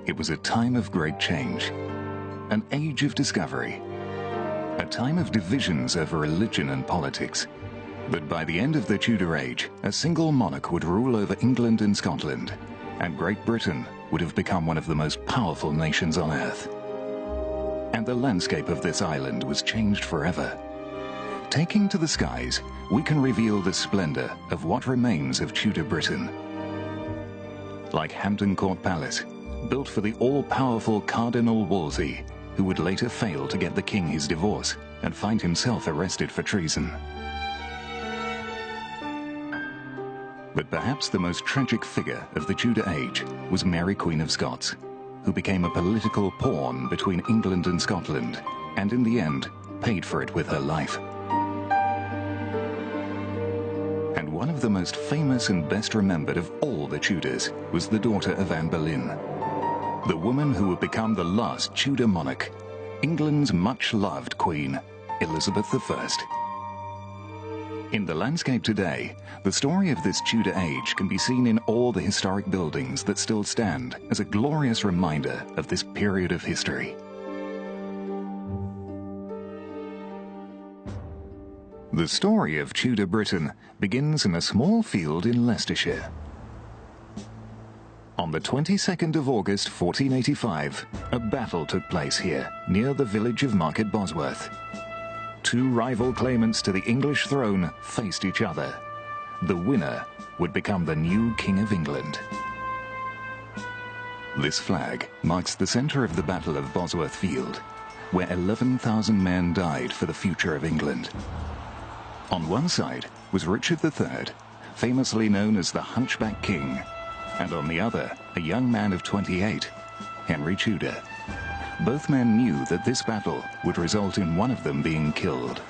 It was a time of great change, an age of discovery, a time of divisions over religion and politics. But by the end of the Tudor age, a single monarch would rule over England and Scotland, and Great Britain would have become one of the most powerful nations on earth. And the landscape of this island was changed forever. Taking to the skies, we can reveal the splendor of what remains of Tudor Britain. Like Hampton Court Palace, built for the all-powerful Cardinal Wolsey, who would later fail to get the king his divorce and find himself arrested for treason. But perhaps the most tragic figure of the Tudor age was Mary, Queen of Scots, who became a political pawn between England and Scotland, and in the end, paid for it with her life. And one of the most famous and best remembered of all the Tudors was the daughter of Anne Boleyn, the woman who would become the last Tudor monarch, England's much-loved Queen, Elizabeth I. In the landscape today, the story of this Tudor age can be seen in all the historic buildings that still stand as a glorious reminder of this period of history. The story of Tudor Britain begins in a small field in Leicestershire. On the 22nd of August 1485, a battle took place here, near the village of Market Bosworth. Two rival claimants to the English throne faced each other. The winner would become the new King of England. This flag marks the center of the Battle of Bosworth Field, where 11,000 men died for the future of England. On one side was Richard III, famously known as the Hunchback King, and on the other, a young man of 28, Henry Tudor. Both men knew that this battle would result in one of them being killed.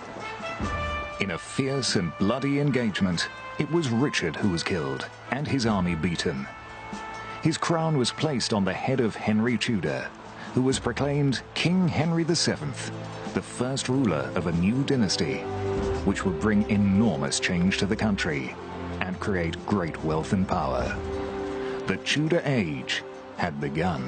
In a fierce and bloody engagement, it was Richard who was killed, and his army beaten. His crown was placed on the head of Henry Tudor, who was proclaimed King Henry VII, the first ruler of a new dynasty, which would bring enormous change to the country and create great wealth and power. The Tudor age had begun.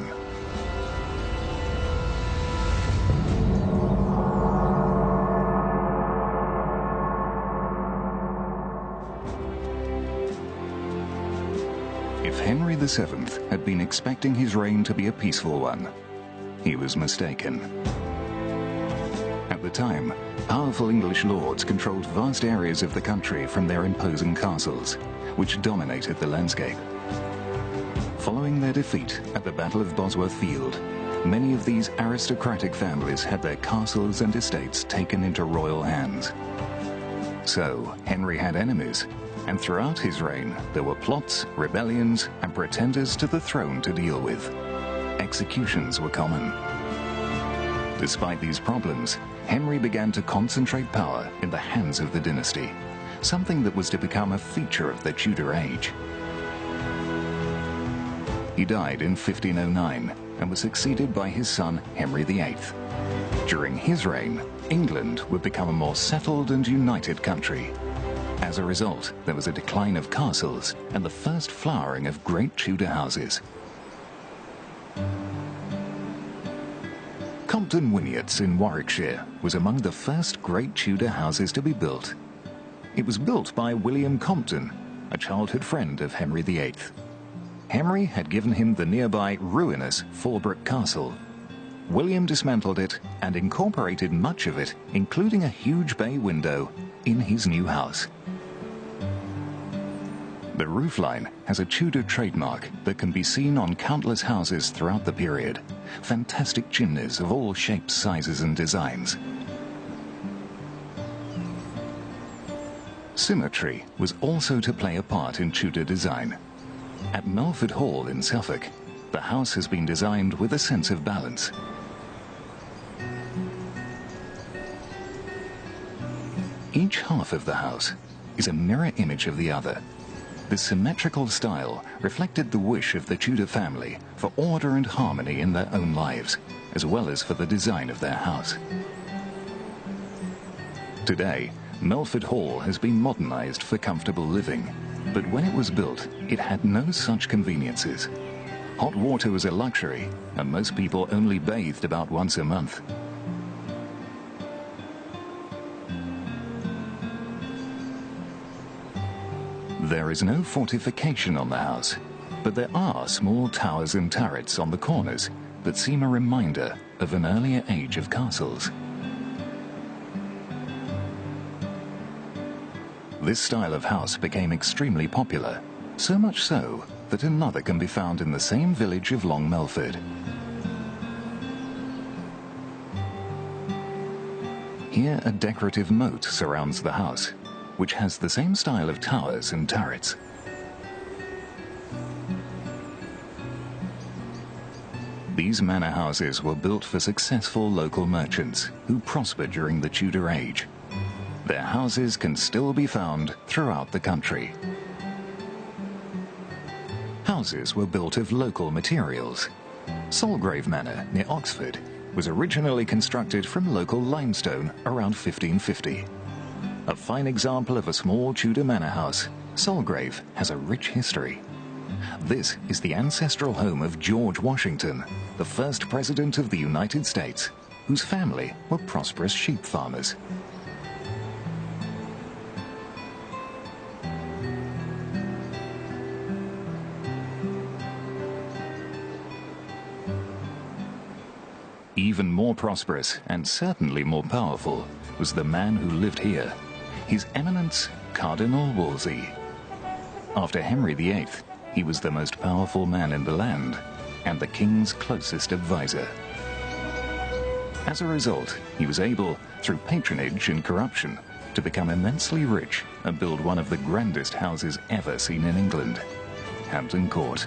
If Henry VII had been expecting his reign to be a peaceful one, he was mistaken. At the time, powerful English lords controlled vast areas of the country from their imposing castles, which dominated the landscape. Following their defeat at the Battle of Bosworth Field, many of these aristocratic families had their castles and estates taken into royal hands. So, Henry had enemies, and throughout his reign there were plots, rebellions, and pretenders to the throne to deal with. Executions were common. Despite these problems, Henry began to concentrate power in the hands of the dynasty, something that was to become a feature of the Tudor age. He died in 1509 and was succeeded by his son Henry VIII. During his reign, England would become a more settled and united country. As a result, there was a decline of castles and the first flowering of great Tudor houses. Compton Wynyates in Warwickshire was among the first great Tudor houses to be built. It was built by William Compton, a childhood friend of Henry VIII. Henry had given him the nearby ruinous Fallbrook Castle. William dismantled it and incorporated much of it, including a huge bay window, in his new house. The roofline has a Tudor trademark that can be seen on countless houses throughout the period. Fantastic chimneys of all shapes, sizes, and designs. Symmetry was also to play a part in Tudor design. At Melford Hall in Suffolk, the house has been designed with a sense of balance. Each half of the house is a mirror image of the other. This symmetrical style reflected the wish of the Tudor family for order and harmony in their own lives, as well as for the design of their house. Today, Melford Hall has been modernized for comfortable living, but when it was built, it had no such conveniences. Hot water was a luxury, and most people only bathed about once a month. There is no fortification on the house, but there are small towers and turrets on the corners that seem a reminder of an earlier age of castles. This style of house became extremely popular, so much so that another can be found in the same village of Long Melford. Here a decorative moat surrounds the house, which has the same style of towers and turrets. These manor houses were built for successful local merchants who prospered during the Tudor age. Their houses can still be found throughout the country. Houses were built of local materials. Salgrave Manor, near Oxford, was originally constructed from local limestone around 1550. A fine example of a small Tudor manor house, Salgrave has a rich history. This is the ancestral home of George Washington, the first president of the United States, whose family were prosperous sheep farmers. Even more prosperous and certainly more powerful was the man who lived here, His Eminence Cardinal Wolsey. After Henry VIII, he was the most powerful man in the land and the king's closest advisor. As a result, he was able, through patronage and corruption, to become immensely rich and build one of the grandest houses ever seen in England, Hampton Court.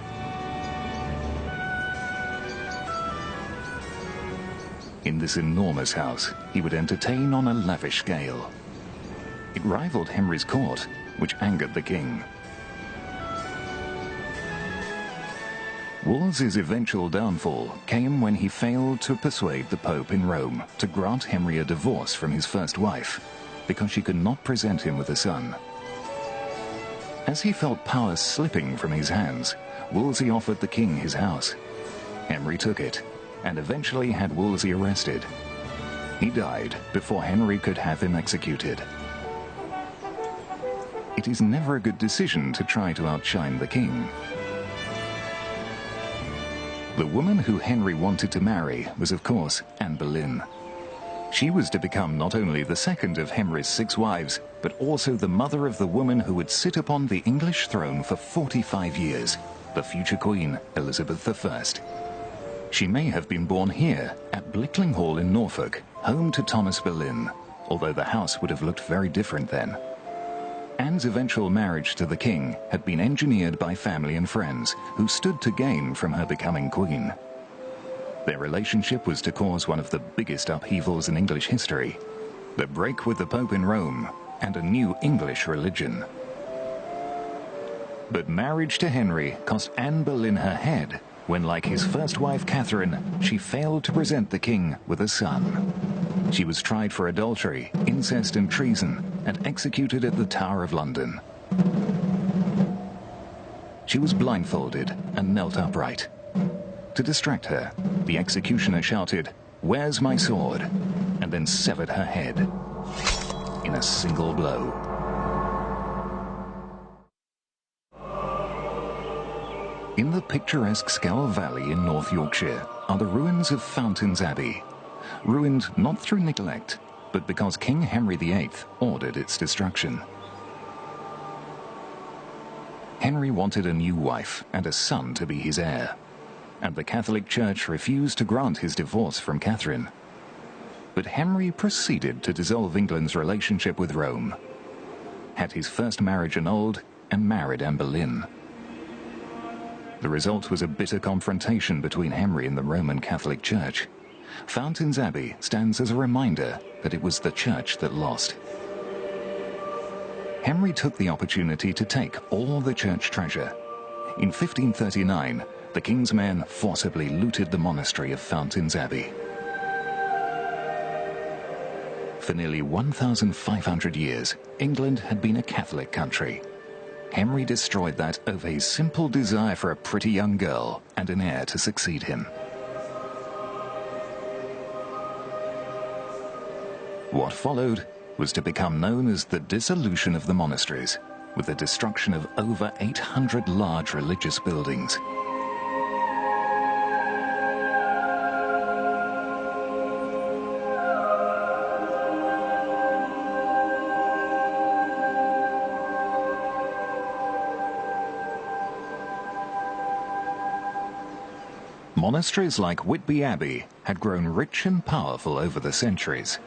In this enormous house, he would entertain on a lavish scale. It rivaled Henry's court, which angered the king. Wolsey's eventual downfall came when he failed to persuade the Pope in Rome to grant Henry a divorce from his first wife, because she could not present him with a son. As he felt power slipping from his hands, Wolsey offered the king his house. Henry took it, and eventually had Wolsey arrested. He died before Henry could have him executed. It is never a good decision to try to outshine the king. The woman who Henry wanted to marry was, of course, Anne Boleyn. She was to become not only the second of Henry's 6 wives, but also the mother of the woman who would sit upon the English throne for 45 years, the future Queen Elizabeth I. She may have been born here, at Blickling Hall in Norfolk, home to Thomas Boleyn, although the house would have looked very different then. Anne's eventual marriage to the king had been engineered by family and friends, who stood to gain from her becoming queen. Their relationship was to cause one of the biggest upheavals in English history, the break with the Pope in Rome, and a new English religion. But marriage to Henry cost Anne Boleyn her head, when, like his first wife Catherine, she failed to present the king with a son. She was tried for adultery, incest and treason, and executed at the Tower of London. She was blindfolded and knelt upright. To distract her, the executioner shouted, "Where's my sword?" and then severed her head in a single blow. In the picturesque Scawl Valley in North Yorkshire are the ruins of Fountains Abbey, ruined not through neglect, but because King Henry VIII ordered its destruction. Henry wanted a new wife and a son to be his heir, and the Catholic Church refused to grant his divorce from Catherine. But Henry proceeded to dissolve England's relationship with Rome, had his first marriage annulled, and married Anne Boleyn. The result was a bitter confrontation between Henry and the Roman Catholic Church. Fountains Abbey stands as a reminder that it was the Church that lost. Henry took the opportunity to take all the Church treasure. In 1539, the king's men forcibly looted the monastery of Fountains Abbey. For nearly 1,500 years, England had been a Catholic country. Henry destroyed that over his simple desire for a pretty young girl and an heir to succeed him. What followed was to become known as the dissolution of the monasteries, with the destruction of over 800 large religious buildings. Monasteries like Whitby Abbey had grown rich and powerful over the centuries.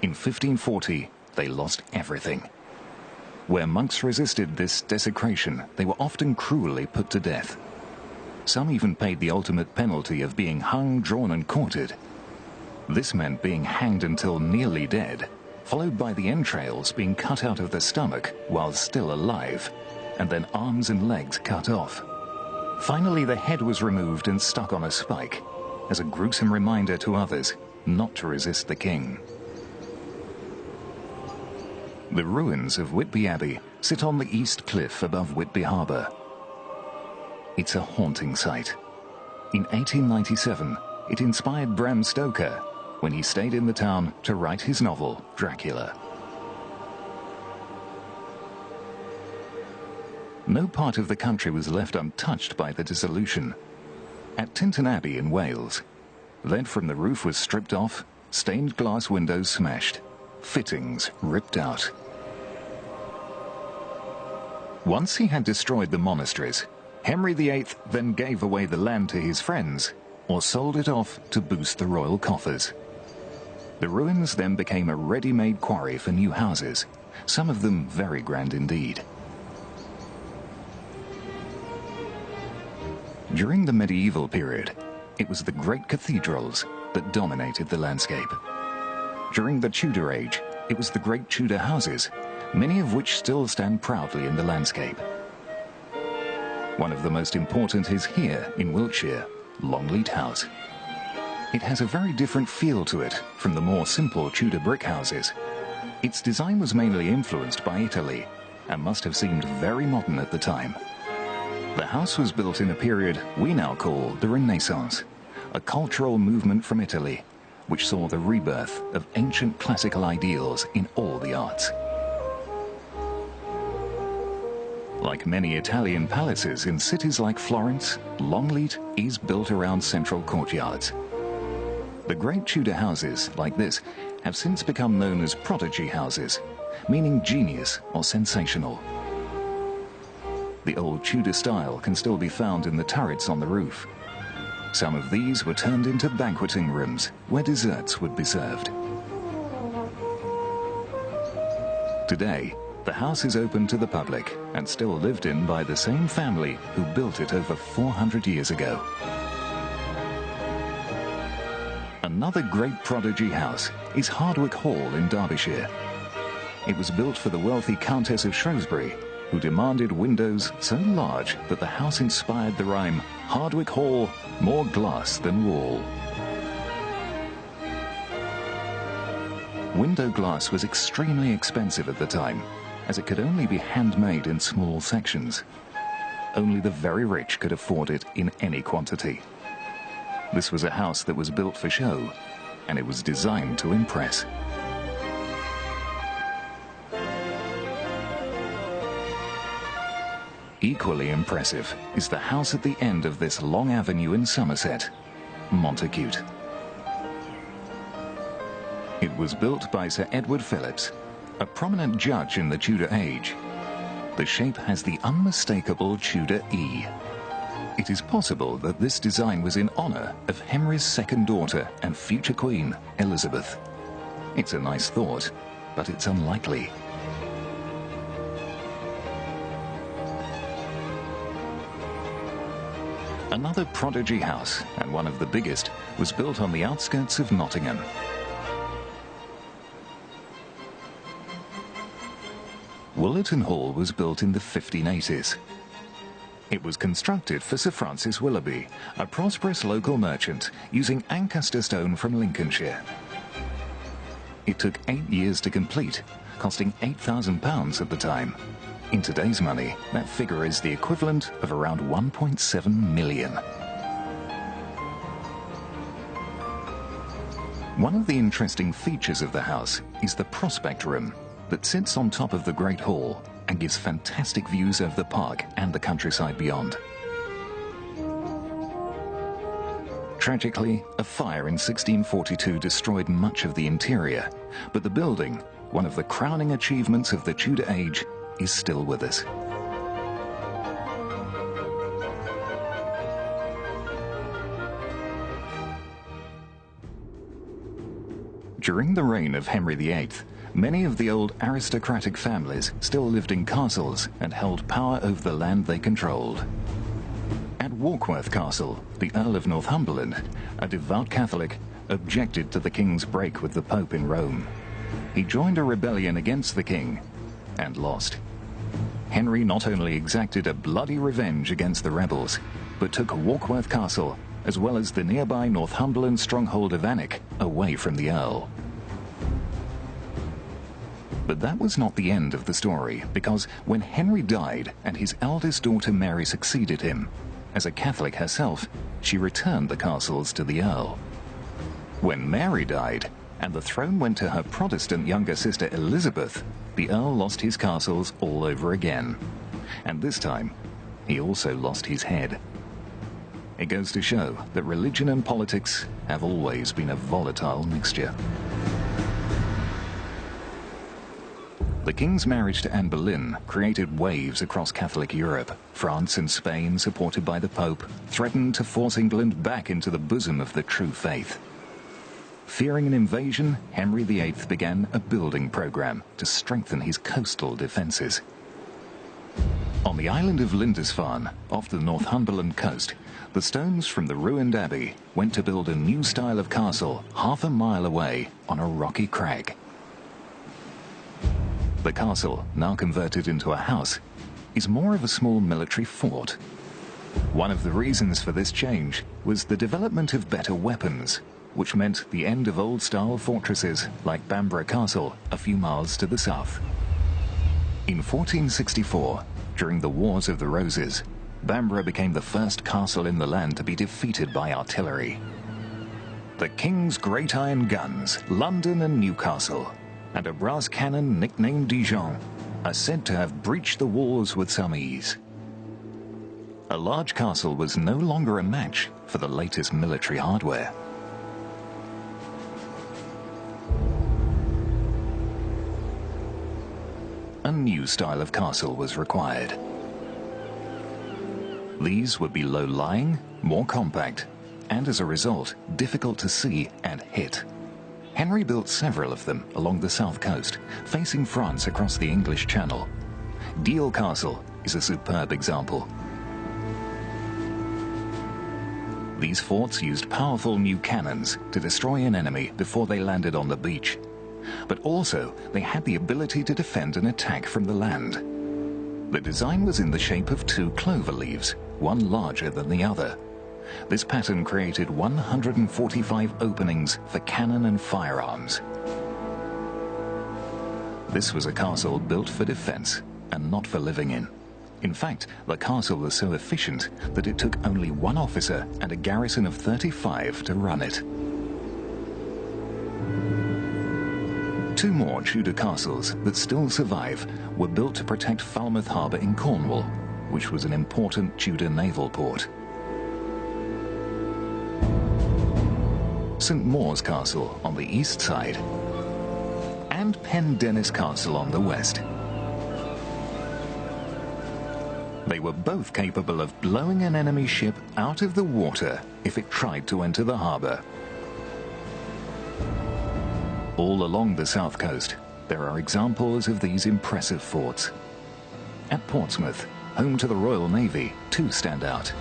In 1540, they lost everything. Where monks resisted this desecration, they were often cruelly put to death. Some even paid the ultimate penalty of being hung, drawn, and quartered. This meant being hanged until nearly dead, followed by the entrails being cut out of the stomach while still alive, and then arms and legs cut off. Finally, the head was removed and stuck on a spike, as a gruesome reminder to others not to resist the king. The ruins of Whitby Abbey sit on the east cliff above Whitby Harbour. It's a haunting sight. In 1897, it inspired Bram Stoker when he stayed in the town to write his novel, Dracula. No part of the country was left untouched by the dissolution. At Tintern Abbey in Wales, lead from the roof was stripped off, stained glass windows smashed, fittings ripped out. Once he had destroyed the monasteries, Henry VIII then gave away the land to his friends or sold it off to boost the royal coffers. The ruins then became a ready-made quarry for new houses, some of them very grand indeed. During the medieval period, it was the great cathedrals that dominated the landscape. During the Tudor age, it was the great Tudor houses, many of which still stand proudly in the landscape. One of the most important is here in Wiltshire, Longleat House. It has a very different feel to it from the more simple Tudor brick houses. Its design was mainly influenced by Italy and must have seemed very modern at the time. The house was built in a period we now call the Renaissance, a cultural movement from Italy, which saw the rebirth of ancient classical ideals in all the arts. Like many Italian palaces in cities like Florence, Longleat is built around central courtyards. The great Tudor houses, like this, have since become known as prodigy houses, meaning genius or sensational. The old Tudor style can still be found in the turrets on the roof. Some of these were turned into banqueting rooms where desserts would be served. Today, the house is open to the public and still lived in by the same family who built it over 400 years ago. Another great prodigy house is Hardwicke Hall in Derbyshire. It was built for the wealthy Countess of Shrewsbury, who demanded windows so large that the house inspired the rhyme, "Hardwicke Hall, more glass than wall." Window glass was extremely expensive at the time, as it could only be handmade in small sections. Only the very rich could afford it in any quantity. This was a house that was built for show, and it was designed to impress. Equally impressive is the house at the end of this long avenue in Somerset, Montacute. It was built by Sir Edward Phillips, a prominent judge in the Tudor age. The shape has the unmistakable Tudor E. It is possible that this design was in honor of Henry's second daughter and future queen, Elizabeth. It's a nice thought, but it's unlikely. Another prodigy house, and one of the biggest, was built on the outskirts of Nottingham. Woolerton Hall was built in the 1580s. It was constructed for Sir Francis Willoughby, a prosperous local merchant, using Ancaster stone from Lincolnshire. It took 8 years to complete, costing £8,000 at the time. In today's money, that figure is the equivalent of around 1.7 million. One of the interesting features of the house is the prospect room that sits on top of the Great Hall and gives fantastic views of the park and the countryside beyond. Tragically, a fire in 1642 destroyed much of the interior, but the building, one of the crowning achievements of the Tudor age, is still with us. During the reign of Henry VIII, many of the old aristocratic families still lived in castles and held power over the land they controlled. At Warkworth Castle, the Earl of Northumberland, a devout Catholic, objected to the king's break with the Pope in Rome. He joined a rebellion against the king and lost. Henry not only exacted a bloody revenge against the rebels, but took Warkworth Castle, as well as the nearby Northumberland stronghold of Alnwick, away from the Earl. But that was not the end of the story, because when Henry died and his eldest daughter Mary succeeded him, as a Catholic herself, she returned the castles to the Earl. When Mary died, and the throne went to her Protestant younger sister Elizabeth, the Earl lost his castles all over again. And this time, he also lost his head. It goes to show that religion and politics have always been a volatile mixture. The king's marriage to Anne Boleyn created waves across Catholic Europe. France and Spain, supported by the Pope, threatened to force England back into the bosom of the true faith. Fearing an invasion, Henry VIII began a building program to strengthen his coastal defences. On the island of Lindisfarne, off the Northumberland coast, the stones from the ruined abbey went to build a new style of castle half a mile away on a rocky crag. The castle, now converted into a house, is more of a small military fort. One of the reasons for this change was the development of better weapons, which meant the end of old-style fortresses like Bamborough Castle a few miles to the south. In 1464, during the Wars of the Roses, Bamborough became the first castle in the land to be defeated by artillery. The King's great iron guns, London and Newcastle, and a brass cannon nicknamed Dijon, are said to have breached the walls with some ease. A large castle was no longer a match for the latest military hardware. A new style of castle was required. These would be low-lying, more compact, and as a result, difficult to see and hit. Henry built several of them along the south coast, facing France across the English Channel. Deal Castle is a superb example. These forts used powerful new cannons to destroy an enemy before they landed on the beach. But also, they had the ability to defend an attack from the land. The design was in the shape of two clover leaves, one larger than the other. This pattern created 145 openings for cannon and firearms. This was a castle built for defense and not for living in. In fact, the castle was so efficient that it took only one officer and a garrison of 35 to run it. Two more Tudor castles that still survive were built to protect Falmouth Harbour in Cornwall, which was an important Tudor naval port. St Maur's Castle on the east side, and Pendennis Castle on the west. They were both capable of blowing an enemy ship out of the water if it tried to enter the harbour. All along the south coast, there are examples of these impressive forts. At Portsmouth, home to the Royal Navy, two stand out.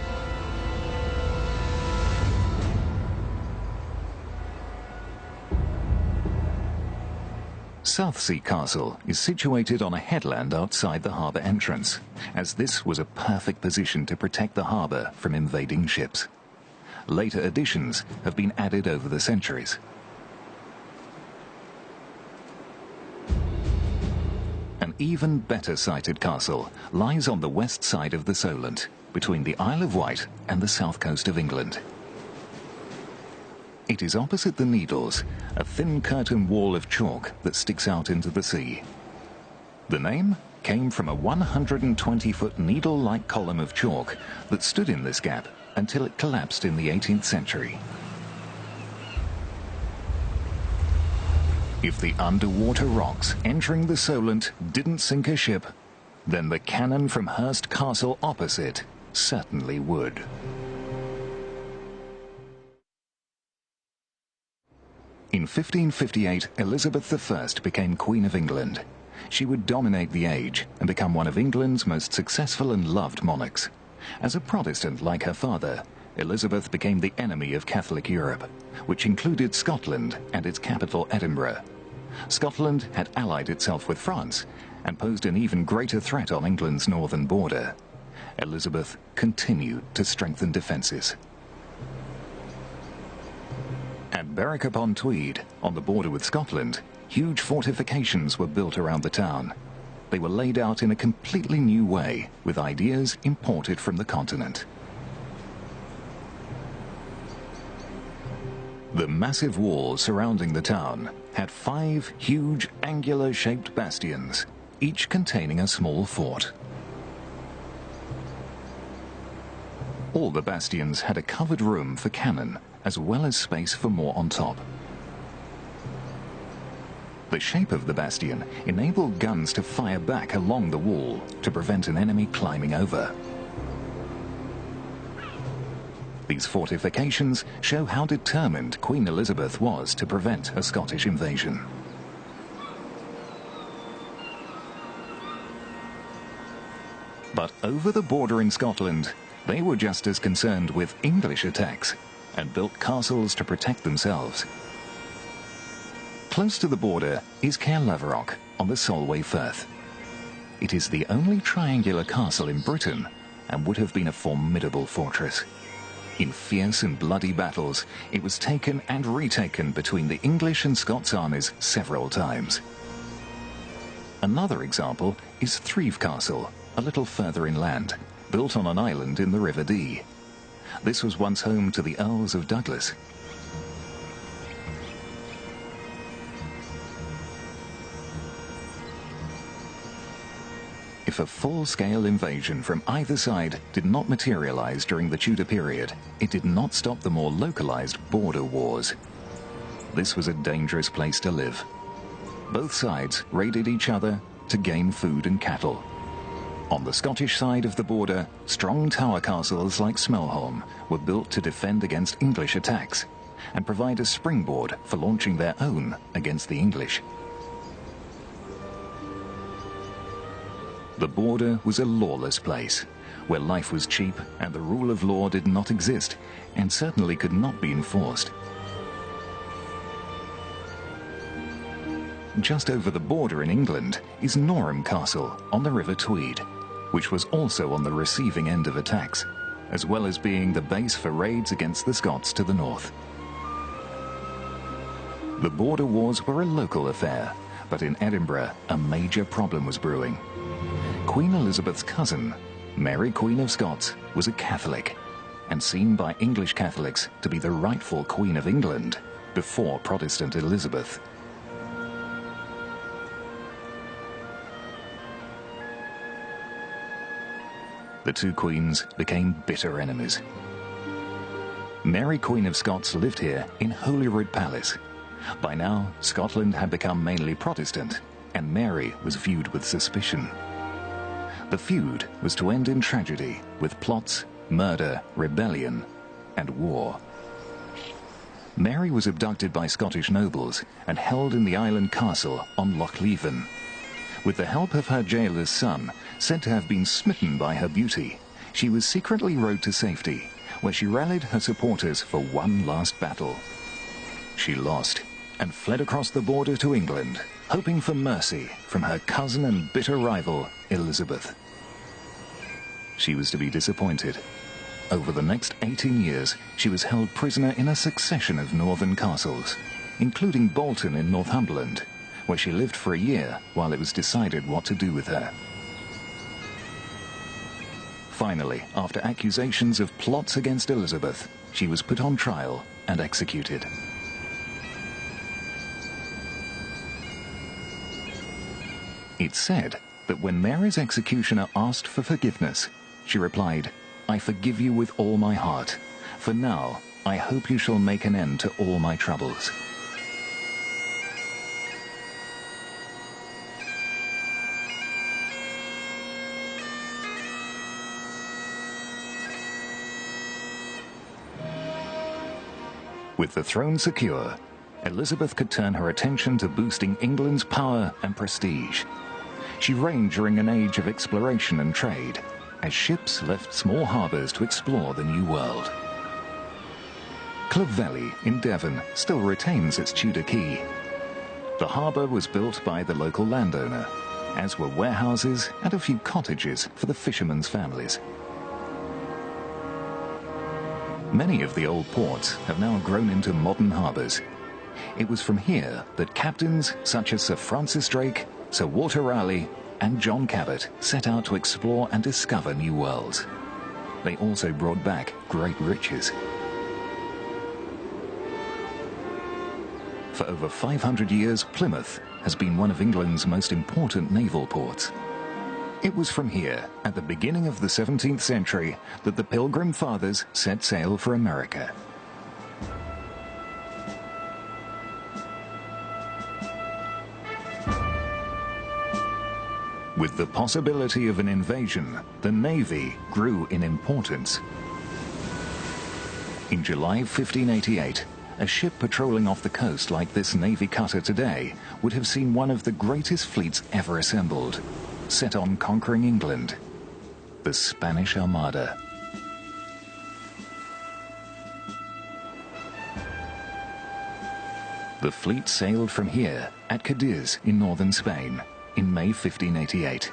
Southsea Castle is situated on a headland outside the harbour entrance, as this was a perfect position to protect the harbour from invading ships. Later additions have been added over the centuries. An even better sited castle lies on the west side of the Solent, between the Isle of Wight and the south coast of England. It is opposite the Needles, a thin curtain wall of chalk that sticks out into the sea. The name came from a 120-foot needle-like column of chalk that stood in this gap until it collapsed in the 18th century. If the underwater rocks entering the Solent didn't sink a ship, then the cannon from Hurst Castle opposite certainly would. In 1558, Elizabeth I became Queen of England. She would dominate the age and become one of England's most successful and loved monarchs. As a Protestant like her father, Elizabeth became the enemy of Catholic Europe, which included Scotland and its capital Edinburgh. Scotland had allied itself with France and posed an even greater threat on England's northern border. Elizabeth continued to strengthen defences. At Berwick-upon-Tweed, on the border with Scotland, huge fortifications were built around the town. They were laid out in a completely new way, with ideas imported from the continent. The massive walls surrounding the town had 5 huge angular-shaped bastions, each containing a small fort. All the bastions had a covered room for cannon, as well as space for more on top. The shape of the bastion enabled guns to fire back along the wall to prevent an enemy climbing over. These fortifications show how determined Queen Elizabeth was to prevent a Scottish invasion. But over the border in Scotland, they were just as concerned with English attacks and built castles to protect themselves. Close to the border is Caerlaverock on the Solway Firth. It is the only triangular castle in Britain and would have been a formidable fortress. In fierce and bloody battles, it was taken and retaken between the English and Scots armies several times. Another example is Threave Castle, a little further inland, built on an island in the River Dee. This was once home to the Earls of Douglas. If a full-scale invasion from either side did not materialize during the Tudor period, it did not stop the more localized border wars. This was a dangerous place to live. Both sides raided each other to gain food and cattle. On the Scottish side of the border, strong tower castles like Smelholm were built to defend against English attacks and provide a springboard for launching their own against the English. The border was a lawless place, where life was cheap and the rule of law did not exist, and certainly could not be enforced. Just over the border in England is Norham Castle on the River Tweed, which was also on the receiving end of attacks, as well as being the base for raids against the Scots to the north. The border wars were a local affair, but in Edinburgh a major problem was brewing. Queen Elizabeth's cousin, Mary Queen of Scots, was a Catholic, and seen by English Catholics to be the rightful Queen of England before Protestant Elizabeth. The two queens became bitter enemies. Mary Queen of Scots lived here in Holyrood Palace. By now, Scotland had become mainly Protestant, and Mary was viewed with suspicion. The feud was to end in tragedy, with plots, murder, rebellion, and war. Mary was abducted by Scottish nobles and held in the island castle on Loch Leven. With the help of her jailer's son, said to have been smitten by her beauty, she was secretly rowed to safety, where she rallied her supporters for one last battle. She lost and fled across the border to England, hoping for mercy from her cousin and bitter rival, Elizabeth. She was to be disappointed. Over the next 18 years, she was held prisoner in a succession of northern castles, including Bolton in Northumberland, where she lived for a year while it was decided what to do with her. Finally, after accusations of plots against Elizabeth, she was put on trial and executed. It's said that when Mary's executioner asked for forgiveness, she replied, "I forgive you with all my heart. For now, I hope you shall make an end to all my troubles." With the throne secure, Elizabeth could turn her attention to boosting England's power and prestige. She reigned during an age of exploration and trade, as ships left small harbours to explore the New World. Clovelly in Devon still retains its Tudor quay. The harbour was built by the local landowner, as were warehouses and a few cottages for the fishermen's families. Many of the old ports have now grown into modern harbours. It was from here that captains such as Sir Francis Drake, Sir Walter Raleigh and John Cabot set out to explore and discover new worlds. They also brought back great riches. For over 500 years, Plymouth has been one of England's most important naval ports. It was from here, at the beginning of the 17th century, that the Pilgrim Fathers set sail for America. With the possibility of an invasion, the Navy grew in importance. In July 1588, a ship patrolling off the coast like this Navy cutter today would have seen one of the greatest fleets ever assembled, set on conquering England, the Spanish Armada. The fleet sailed from here at Cadiz in northern Spain in May 1588.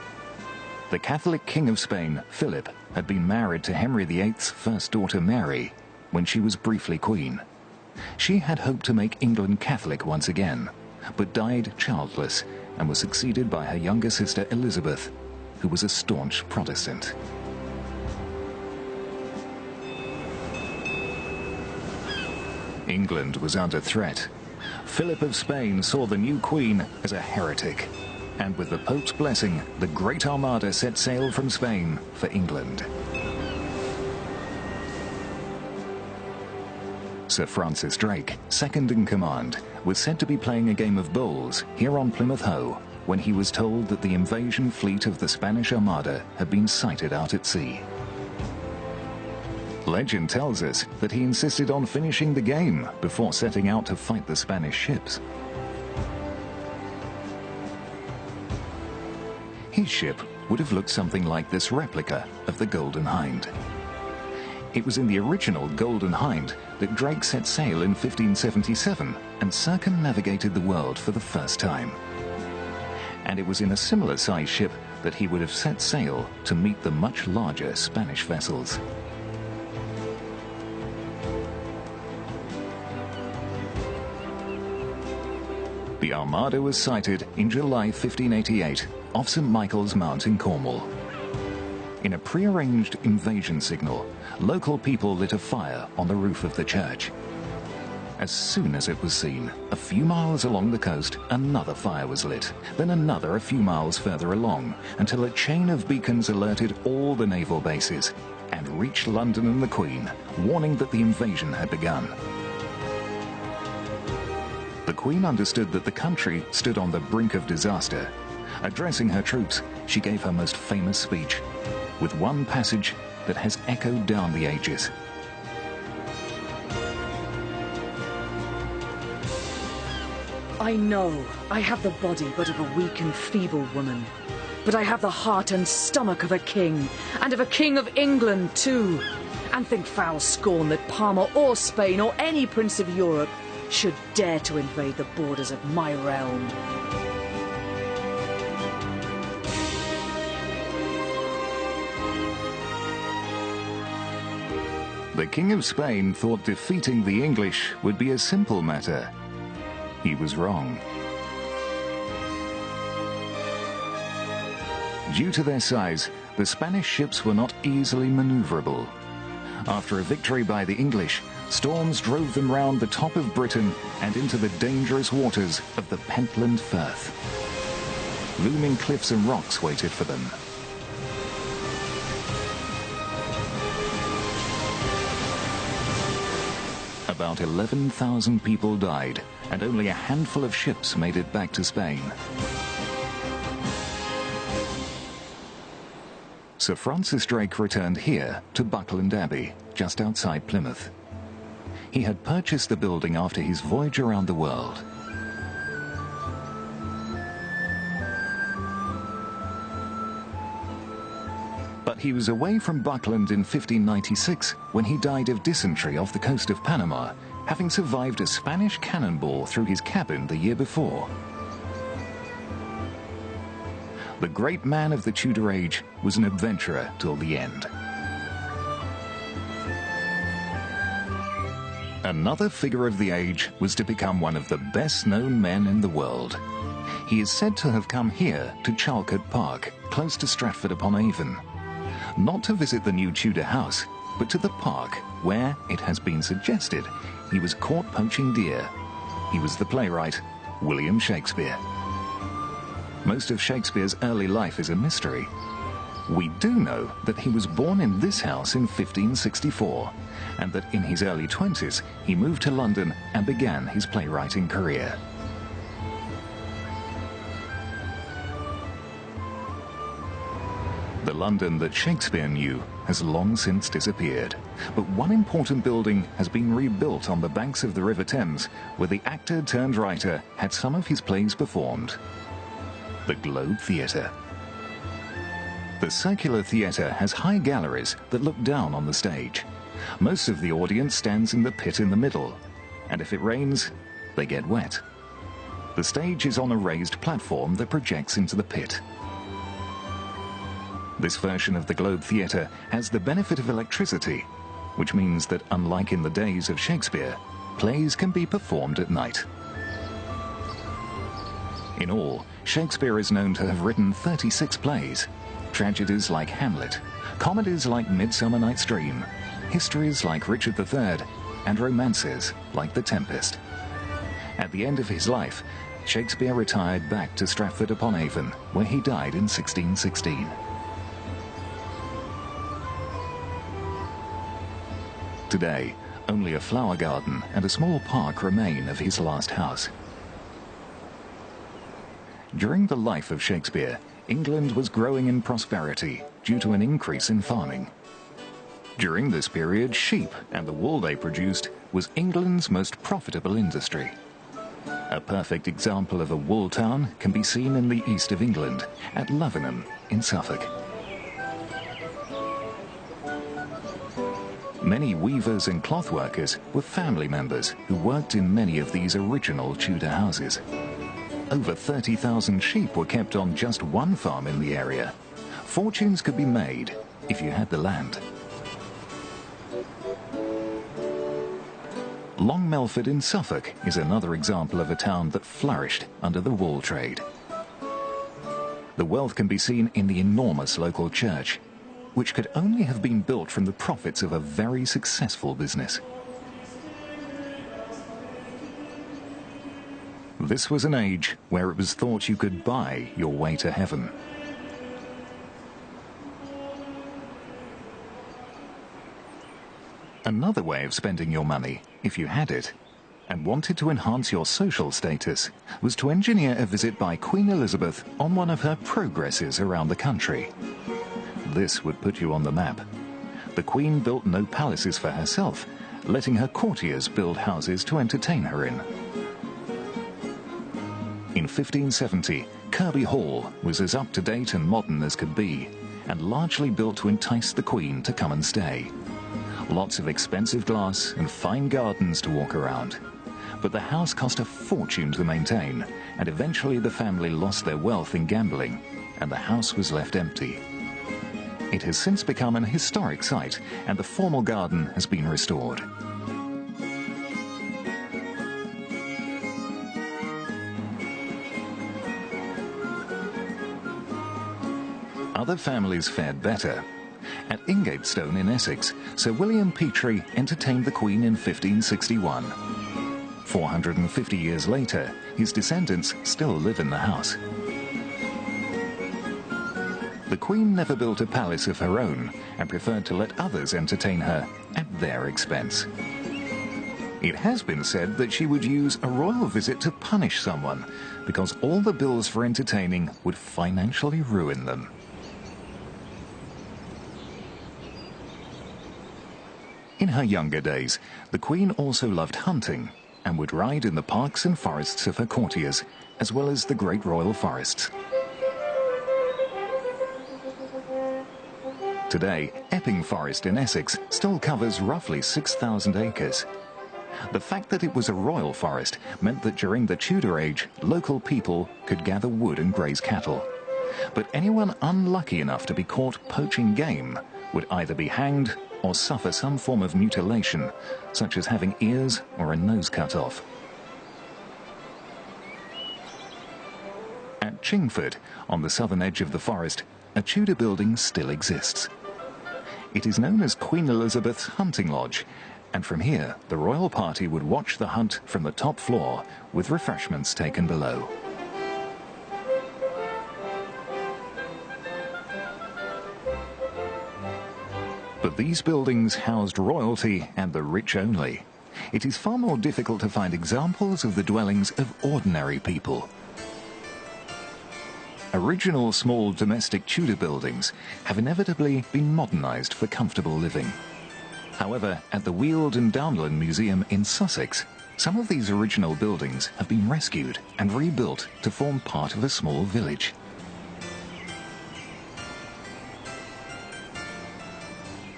The Catholic King of Spain, Philip, had been married to Henry VIII's first daughter Mary when she was briefly queen. She had hoped to make England Catholic once again, but died childless and was succeeded by her younger sister Elizabeth, who was a staunch Protestant. England was under threat. Philip of Spain saw the new queen as a heretic, and with the Pope's blessing, the Great Armada set sail from Spain for England. Sir Francis Drake, second in command, was said to be playing a game of bowls here on Plymouth Hoe when he was told that the invasion fleet of the Spanish Armada had been sighted out at sea. Legend tells us that he insisted on finishing the game before setting out to fight the Spanish ships. His ship would have looked something like this replica of the Golden Hind. It was in the original Golden Hind that Drake set sail in 1577 and circumnavigated the world for the first time. And it was in a similar size ship that he would have set sail to meet the much larger Spanish vessels. The Armada was sighted in July 1588 off St. Michael's Mount in Cornwall. In a pre-arranged invasion signal, local people lit a fire on the roof of the church. As soon as it was seen, a few miles along the coast, another fire was lit, then another a few miles further along, until a chain of beacons alerted all the naval bases and reached London and the Queen, warning that the invasion had begun. The Queen understood that the country stood on the brink of disaster. Addressing her troops, she gave her most famous speech, with one passage that has echoed down the ages. I know I have the body but of a weak and feeble woman, but I have the heart and stomach of a king, and of a king of England too, and think foul scorn that Parma or Spain or any prince of Europe should dare to invade the borders of my realm. The King of Spain thought defeating the English would be a simple matter. He was wrong. Due to their size, the Spanish ships were not easily maneuverable. After a victory by the English, storms drove them round the top of Britain and into the dangerous waters of the Pentland Firth. Looming cliffs and rocks waited for them. About 11,000 people died, and only a handful of ships made it back to Spain. Sir Francis Drake returned here to Buckland Abbey, just outside Plymouth. He had purchased the building after his voyage around the world. But he was away from Buckland in 1596 when he died of dysentery off the coast of Panama, having survived a Spanish cannonball through his cabin the year before. The great man of the Tudor age was an adventurer till the end. Another figure of the age was to become one of the best-known men in the world. He is said to have come here to Charlecote Park, close to Stratford-upon-Avon. Not to visit the new Tudor house, but to the park where, it has been suggested, he was caught poaching deer. He was the playwright William Shakespeare. Most of Shakespeare's early life is a mystery. We do know that he was born in this house in 1564, and that in his early 20s he moved to London and began his playwriting career. The London that Shakespeare knew has long since disappeared, but one important building has been rebuilt on the banks of the River Thames, where the actor-turned-writer had some of his plays performed. The Globe Theatre. The circular theatre has high galleries that look down on the stage. Most of the audience stands in the pit in the middle, and if it rains, they get wet. The stage is on a raised platform that projects into the pit. This version of the Globe Theatre has the benefit of electricity, which means that unlike in the days of Shakespeare, plays can be performed at night. In all, Shakespeare is known to have written 36 plays, tragedies like Hamlet, comedies like Midsummer Night's Dream, histories like Richard III, and romances like The Tempest. At the end of his life, Shakespeare retired back to Stratford-upon-Avon, where he died in 1616. Today, only a flower garden and a small park remain of his last house. During the life of Shakespeare, England was growing in prosperity due to an increase in farming. During this period, sheep and the wool they produced was England's most profitable industry. A perfect example of a wool town can be seen in the east of England, at Lavenham in Suffolk. Many weavers and cloth workers were family members who worked in many of these original Tudor houses. Over 30,000 sheep were kept on just one farm in the area. Fortunes could be made if you had the land. Long Melford in Suffolk is another example of a town that flourished under the wool trade. The wealth can be seen in the enormous local church, which could only have been built from the profits of a very successful business. This was an age where it was thought you could buy your way to heaven. Another way of spending your money, if you had it, and wanted to enhance your social status, was to engineer a visit by Queen Elizabeth on one of her progresses around the country. This would put you on the map. The Queen built no palaces for herself, letting her courtiers build houses to entertain her in. In 1570, Kirby Hall was as up-to-date and modern as could be, and largely built to entice the Queen to come and stay. Lots of expensive glass and fine gardens to walk around. But the house cost a fortune to maintain, and eventually the family lost their wealth in gambling, and the house was left empty. It has since become an historic site, and the formal garden has been restored. Other families fared better. At Ingatestone in Essex, Sir William Petre entertained the Queen in 1561. 450 years later, his descendants still live in the house. The Queen never built a palace of her own and preferred to let others entertain her at their expense. It has been said that she would use a royal visit to punish someone because all the bills for entertaining would financially ruin them. In her younger days, the Queen also loved hunting and would ride in the parks and forests of her courtiers, as well as the great royal forests. Today, Epping Forest in Essex still covers roughly 6,000 acres. The fact that it was a royal forest meant that during the Tudor age, local people could gather wood and graze cattle. But anyone unlucky enough to be caught poaching game would either be hanged or suffer some form of mutilation, such as having ears or a nose cut off. At Chingford, on the southern edge of the forest, a Tudor building still exists. It is known as Queen Elizabeth's Hunting Lodge, and from here the royal party would watch the hunt from the top floor, with refreshments taken below. But these buildings housed royalty and the rich only. It is far more difficult to find examples of the dwellings of ordinary people. Original small domestic Tudor buildings have inevitably been modernised for comfortable living. However, at the Weald and Downland Museum in Sussex, some of these original buildings have been rescued and rebuilt to form part of a small village.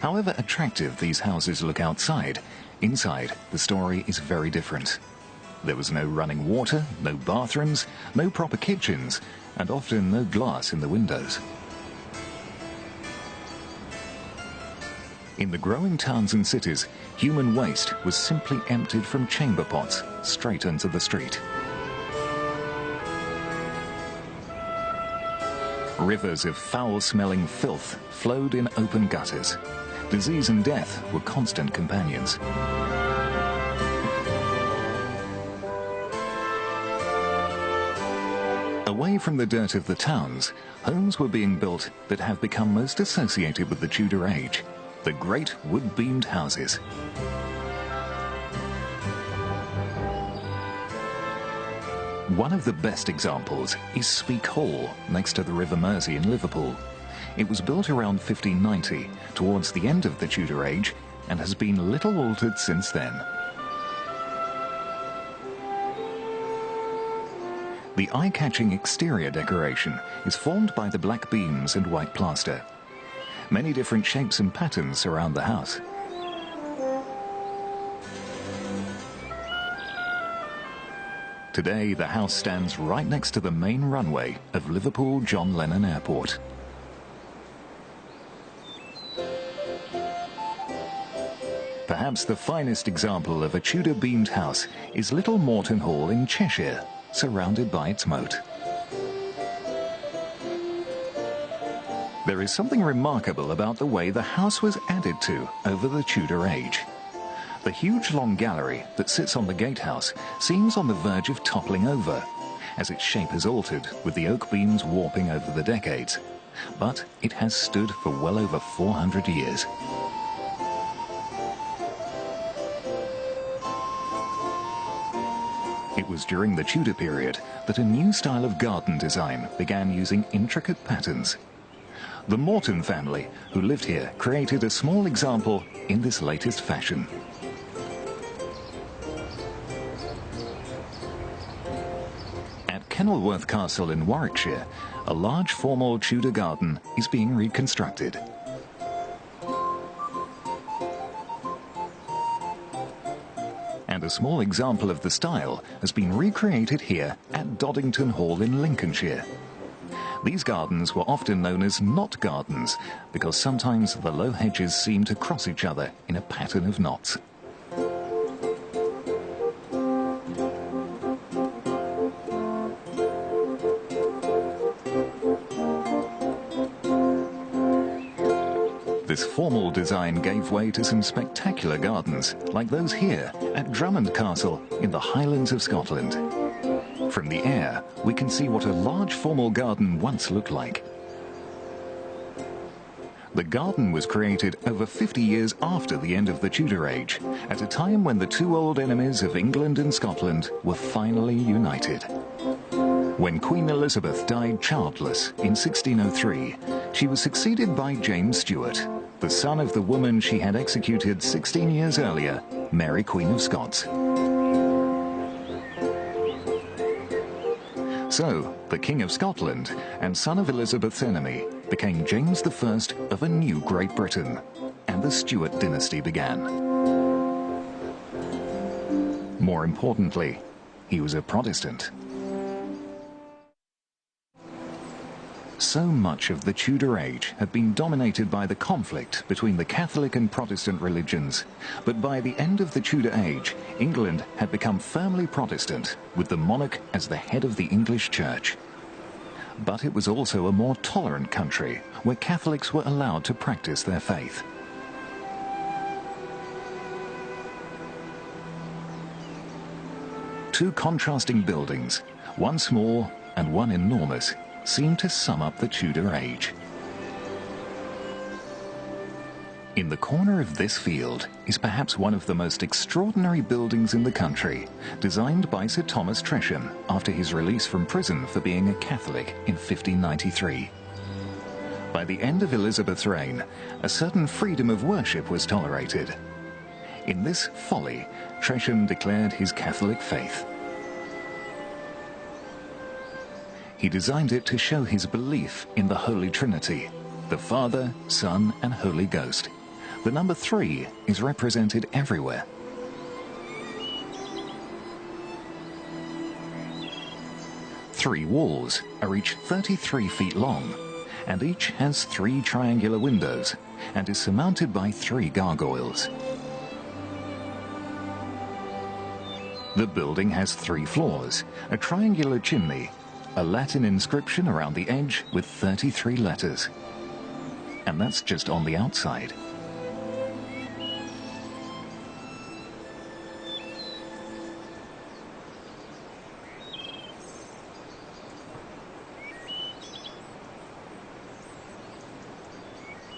However attractive these houses look outside, inside the story is very different. There was no running water, no bathrooms, no proper kitchens, and often no glass in the windows. In the growing towns and cities, human waste was simply emptied from chamber pots straight into the street. Rivers of foul-smelling filth flowed in open gutters. Disease and death were constant companions. Away from the dirt of the towns, homes were being built that have become most associated with the Tudor age, the great wood-beamed houses. One of the best examples is Speke Hall, next to the River Mersey in Liverpool. It was built around 1590, towards the end of the Tudor age, and has been little altered since then. The eye-catching exterior decoration is formed by the black beams and white plaster. Many different shapes and patterns surround the house. Today, the house stands right next to the main runway of Liverpool John Lennon Airport. Perhaps the finest example of a Tudor-beamed house is Little Morton Hall in Cheshire, surrounded by its moat. There is something remarkable about the way the house was added to over the Tudor age. The huge long gallery that sits on the gatehouse seems on the verge of toppling over, as its shape has altered with the oak beams warping over the decades. But it has stood for well over 400 years. It was during the Tudor period that a new style of garden design began using intricate patterns. The Morton family, who lived here, created a small example in this latest fashion. At Kenilworth Castle in Warwickshire, a large formal Tudor garden is being reconstructed. And a small example of the style has been recreated here at Doddington Hall in Lincolnshire. These gardens were often known as knot gardens because sometimes the low hedges seemed to cross each other in a pattern of knots. This formal design gave way to some spectacular gardens, like those here at Drummond Castle in the Highlands of Scotland. From the air, we can see what a large formal garden once looked like. The garden was created over 50 years after the end of the Tudor age, at a time when the two old enemies of England and Scotland were finally united. When Queen Elizabeth died childless in 1603, she was succeeded by James Stuart, the son of the woman she had executed 16 years earlier, Mary Queen of Scots. So, the King of Scotland and son of Elizabeth's enemy became James I of a new Great Britain, and the Stuart dynasty began. More importantly, he was a Protestant. So much of the Tudor age had been dominated by the conflict between the Catholic and Protestant religions, but by the end of the Tudor age, England had become firmly Protestant, with the monarch as the head of the English Church. But it was also a more tolerant country, where Catholics were allowed to practice their faith. Two contrasting buildings, one small and one enormous, seem to sum up the Tudor age. In the corner of this field is perhaps one of the most extraordinary buildings in the country, designed by Sir Thomas Tresham after his release from prison for being a Catholic in 1593. By the end of Elizabeth's reign, a certain freedom of worship was tolerated. In this folly, Tresham declared his Catholic faith. He designed it to show his belief in the Holy Trinity, the Father, Son, and Holy Ghost. The number 3 is represented everywhere. Three walls are each 33 feet long, and each has 3 triangular windows, and is surmounted by 3 gargoyles. The building has 3 floors, a triangular chimney, a Latin inscription around the edge with 33 letters. And that's just on the outside.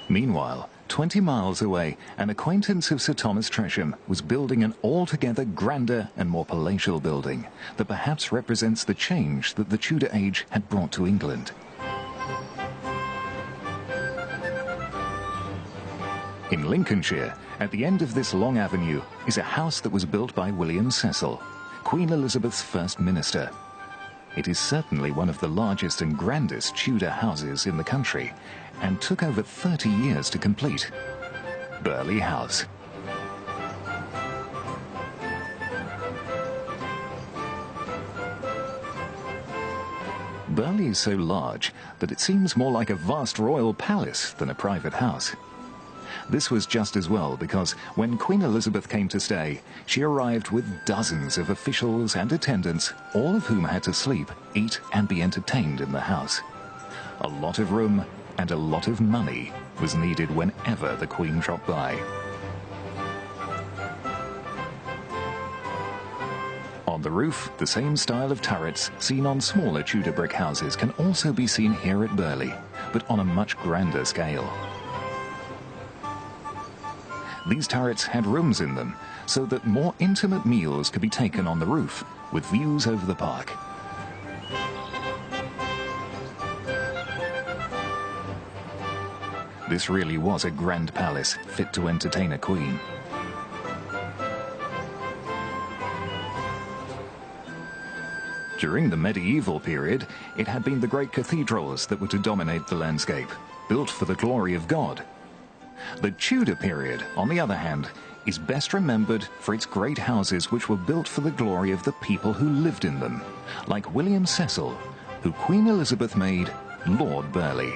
Meanwhile, 20 miles away, an acquaintance of Sir Thomas Tresham was building an altogether grander and more palatial building that perhaps represents the change that the Tudor age had brought to England. In Lincolnshire, at the end of this long avenue, is a house that was built by William Cecil, Queen Elizabeth's first minister. It is certainly one of the largest and grandest Tudor houses in the country, and took over 30 years to complete. Burghley House. Burghley is so large that it seems more like a vast royal palace than a private house. This was just as well because when Queen Elizabeth came to stay, she arrived with dozens of officials and attendants, all of whom had to sleep, eat, and be entertained in the house. A lot of room and a lot of money was needed whenever the Queen dropped by. On the roof, the same style of turrets seen on smaller Tudor brick houses can also be seen here at Burghley, but on a much grander scale. These turrets had rooms in them, so that more intimate meals could be taken on the roof, with views over the park. This really was a grand palace, fit to entertain a queen. During the medieval period, it had been the great cathedrals that were to dominate the landscape, built for the glory of God. The Tudor period, on the other hand, is best remembered for its great houses which were built for the glory of the people who lived in them, like William Cecil, who Queen Elizabeth made Lord Burghley.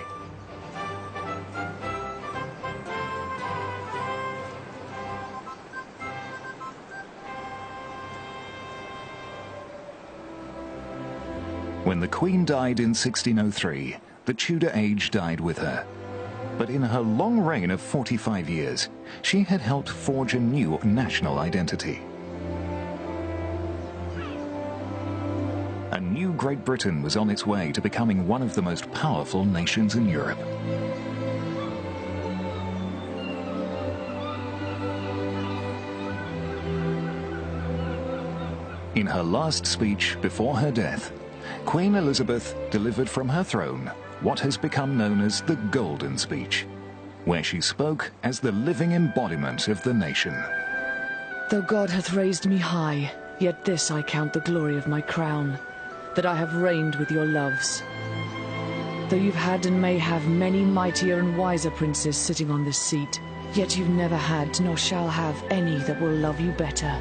When the Queen died in 1603, the Tudor age died with her. But in her long reign of 45 years, she had helped forge a new national identity. A new Great Britain was on its way to becoming one of the most powerful nations in Europe. In her last speech before her death, Queen Elizabeth delivered from her throne what has become known as the Golden Speech, where she spoke as the living embodiment of the nation. Though God hath raised me high, yet this I count the glory of my crown, that I have reigned with your loves. Though you've had and may have many mightier and wiser princes sitting on this seat, yet you've never had nor shall have any that will love you better.